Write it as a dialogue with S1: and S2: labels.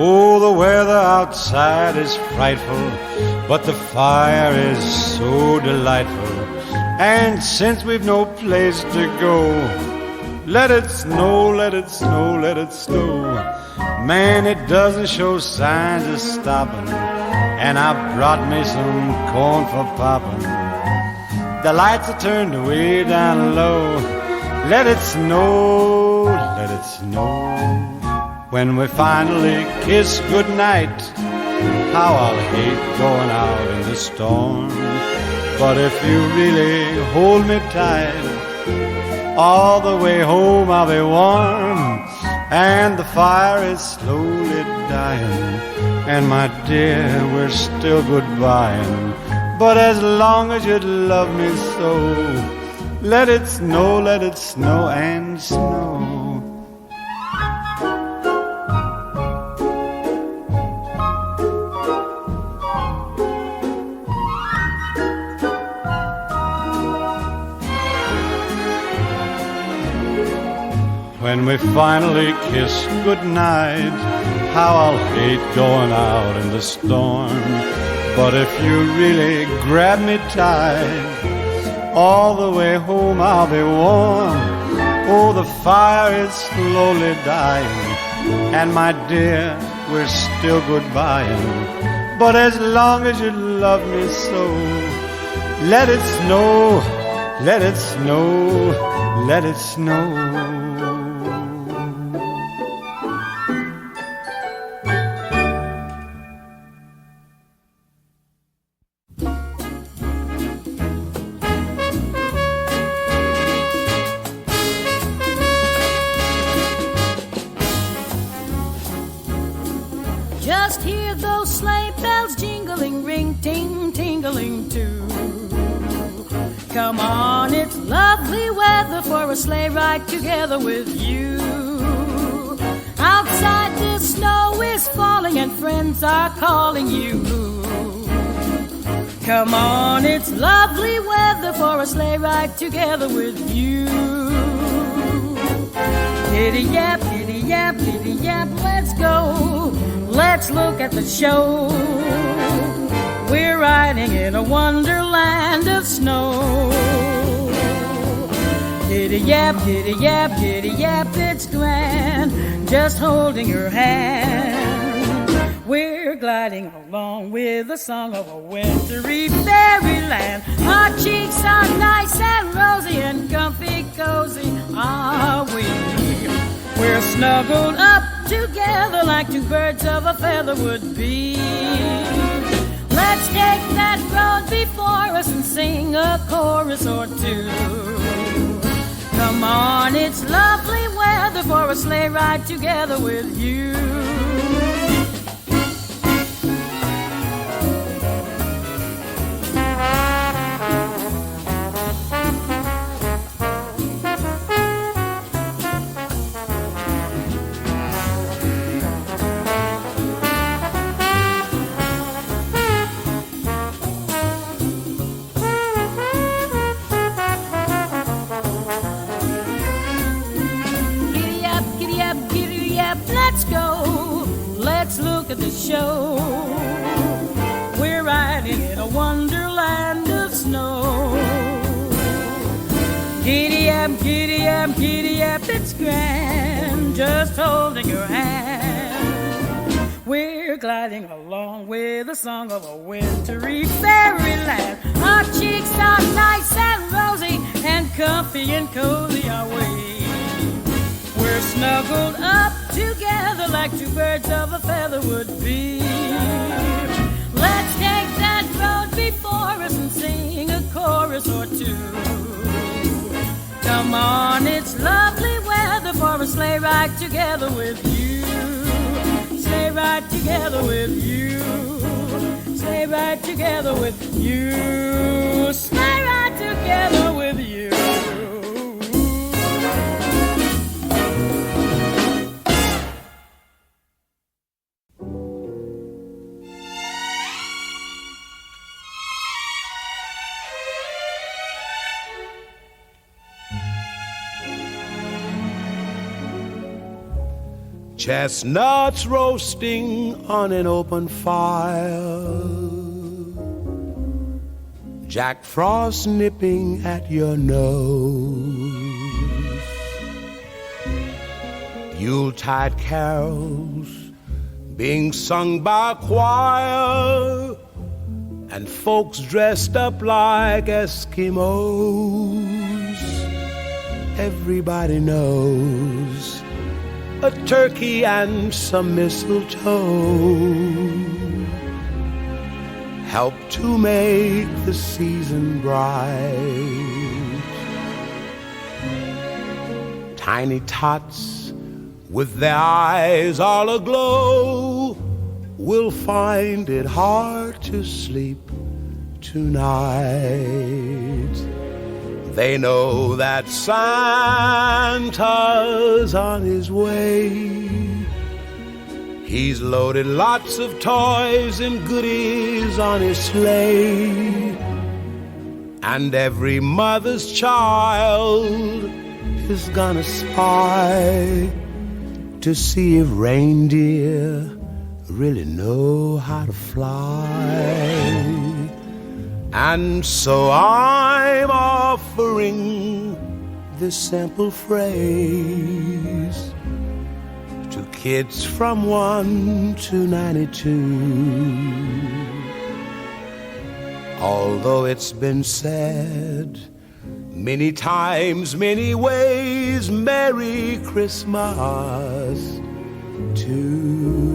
S1: Oh, the weather outside is frightful, but the fire is so delightful. And since we've no place to go, let it snow, let it snow, let it snow. Man, it doesn't show signs of stopping, and I brought me some corn for popping. The lights are turned way down low. Let it snow, let it snow. When we finally kiss goodnight, how I'll hate going out in the storm. But if you really hold me tight, all the way home I'll be warm. And the fire is slowly dying, and my dear, we're still goodbying. But as long as you love me so, let it snow and snow. When we finally kiss goodnight, how I'll hate going out in the storm. But if you really grab me tight, all the way home I'll be warm. Oh, the fire is slowly dying, and my dear, we're still goodbying. But as long as you love me so, let it snow, let it snow, let it snow.
S2: Just hear those sleigh bells jingling, ring, ting, tingling too. Come on, it's lovely weather for a sleigh ride together with you. Outside the snow is falling and friends are calling you. Come on, it's lovely weather for a sleigh ride together with you. Giddy-yap, giddy-yap, giddy-yap, let's go. Let's look at the show. We're riding in a wonderland of snow. Giddy-yap, giddy-yap, giddy-yap, it's grand, just holding your hand. We're gliding along with the song of a wintry fairyland. Our cheeks are nice and rosy and comfy cozy are we. We're snuggled up together like two birds of a feather would be. Let's take that road before us and sing a chorus or two. Come on, it's lovely weather for a sleigh ride together with you. Let's go, let's look at the show. We're riding in a wonderland of snow. Giddy-yap, giddy-yap, giddy-yap, it's grand, just holding your hand. We're gliding along with the song of a wintry fairyland. Our cheeks are nice and rosy, and comfy and cozy are we. We're snuggled up together like two birds of a feather would be. Let's take that road before us and sing a chorus or two. Come on, it's lovely weather for a sleigh ride together with you. Sleigh ride together with you. Sleigh ride together with you. Sleigh ride together with you.
S1: chestnuts roasting on an open fire, Jack Frost nipping at your nose, Yuletide carols being sung by a choir, and folks dressed up like Eskimos. Everybody knows a turkey and some mistletoe help to make the season bright. Tiny tots with their eyes all aglow will find it hard to sleep tonight. They know that Santa's on his way. He's loaded lots of toys and goodies on his sleigh, and every mother's child is gonna spy to see if reindeer really know how to fly. And so I'm offering this simple phrase to kids from 1 to 92. Although it's been said many times, many ways, Merry Christmas to